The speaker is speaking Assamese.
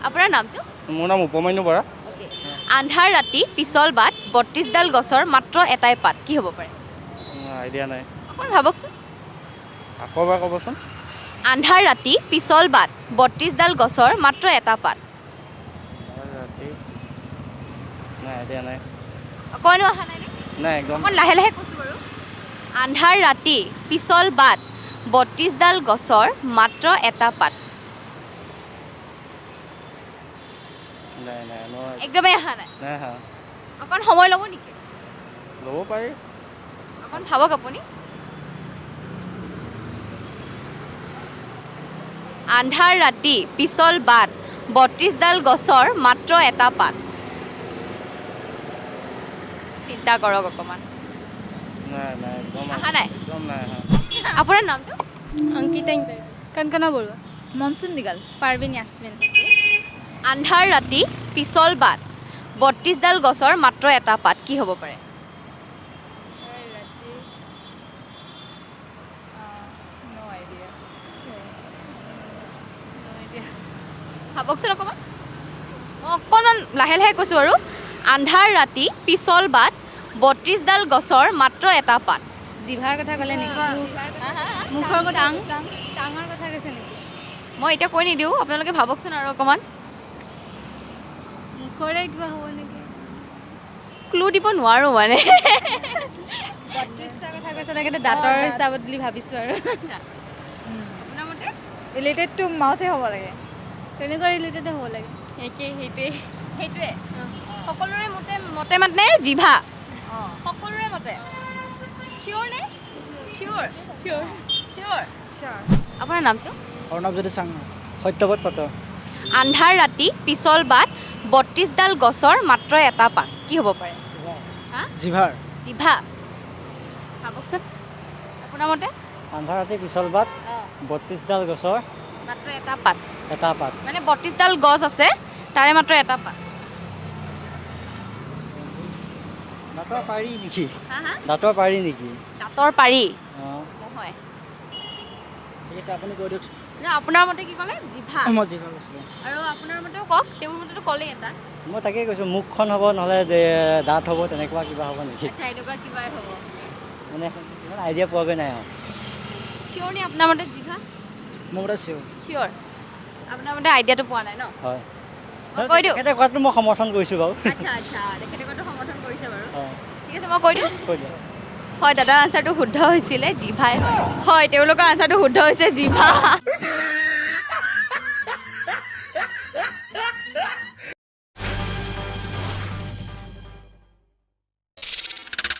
আপোনাৰ নামটো? মোৰ নাম উপমান্য বৰা। আন্ধাৰ ৰাতি পিছল বাট ৩২ডাল গছৰ মাত্ৰ এটাই পাত কি হ'ব পাৰে? আইডিয়া নাই। অকণ ভাবকচোন। আকৌ এবাৰ ক'বচোন। আন্ধাৰ ৰাতি পিছল বাট ৩২ডাল গছৰ মাত্ৰ এটা পাত। ৰাতি নাই, আইডিয়া নাই। অকণো অহা নাই নে? নাই একদম। অকণ লাহে লাহে কৈছোঁ বাৰু। আন্ধাৰ ৰাতি পিছল বাট ৩২ডাল গছৰ মাত্ৰ এটা পাত। নাই নাই একদমেই অহা নাই। নাই হা। অকণ সময় ল'ব নেকি? ল'ব পাৰি। অকণ ভাবক আপুনি। আন্ধাৰ ৰাতি পিছল বাট ৩২ডাল গছৰ মাত্ৰ এটা পাত। চিন্তা কৰক অকণমান। নাই নাই একদম অহা নাই। একদম নাই হা। আপোনাৰ নামটো? অংকিতা কনকনা বৰুৱা মনসুন নিগাল পাৰবিন ইয়াসমিন আন্ধাৰ ৰাতি পিছল বাট ৩২ডাল গছৰ মাত্ৰ এটা পাত কি হ'ব পাৰে? ভাবকচোন অকণমান। মই অকণমান লাহে লাহে কৈছোঁ আৰু আন্ধাৰ ৰাতি পিছল বাট ৩২ডাল গছৰ মাত্ৰ এটা পাত। জিভাৰ কথা ক'লে নেকি? মুখৰ কথা টাঙৰ কথা কৈছে নেকি? মই এতিয়া কৈ নিদিওঁ, আপোনালোকে ভাবকচোন আৰু অকণমান। মুখৰে কিবা হ'ব নেকি? ক্লু দিব নোৱাৰোঁ মানে। ৩২টা কথা কৈছে কিন্তু দাঁতৰ হিচাপত বুলি ভাবিছোঁ আৰু। আপোনাৰ মতে? ৰিলেটেড টু মাউথে হ'ব লাগে। তেনেকুৱা ৰিলেটেডে হ'ব লাগে। সেইটোৱে সকলোৰে মতে মানে জিভা। সকলোৰে মতে চিয়'ৰ নে? চিয়'ৰ। আপোনাৰ নামটো? অৰ্ণৱজ্যোতি চাং সত্যপথ পাতৰ। আন্ধাৰ ৰাতি পিছল বাট ৩২ডাল গছৰ মাত্ৰ এটা পাত কি হ'ব পাৰে? জিভাৰ। জিভা। ভাবকচোন আপোনাৰ মতে? আন্ধাৰ ৰাতি পিছল বাট ৩২ডাল গছৰ মাত্ৰ এটা পাত। এটা পাত মানে ৩২ডাল গছ আছে তাৰে মাত্ৰ এটা পাত। দাঁতৰ পাৰি নেকি? হা? দাঁতৰ পাৰি নেকি? দাঁতৰ পাৰি অঁ নহয়। ঠিক আছে আপুনি কৈ দিয়কচোন। আপোনাৰ মতে কি ক'লে? জিভা। মই জিভা কৈছোঁ। আৰু আপোনাৰ মতেও কওক। তেওঁৰ মতেতো ক'লেই এটা। মই তাকেই কৈছোঁ মুখখন হ'ব নহ'লে দাঁত হ'ব তেনেকুৱা কিবা হ'ব নেকি? আচ্ছা এনেকুৱা কিবাই হ'ব। মানে ইমান আইডিয়া পোৱাগৈ নাই আৰু। চিয়'ৰ নে আপোনাৰ মতে জিভা? মোৰ মতে চিয়'ৰ। চিয়'ৰ। আপোনাৰ মতে আইডিয়াটো পোৱা নাই ন? হয়। মই কৈ দিওঁ। তেখেতে কোৱাটো মই সমৰ্থন কৰিছোঁ বাৰু। আচ্ছা তেখেতে কোৱাটো সমৰ্থন কৰিছে বাৰু। হয় ঠিক আছে মই কৈ দিওঁ। কৈ দিয়ক। হয় দাদাৰ আনচাৰটো শুদ্ধ হৈছিলে জিভাই হয়। তেওঁলোকৰ আনচাৰটো শুদ্ধ হৈছে জিভা।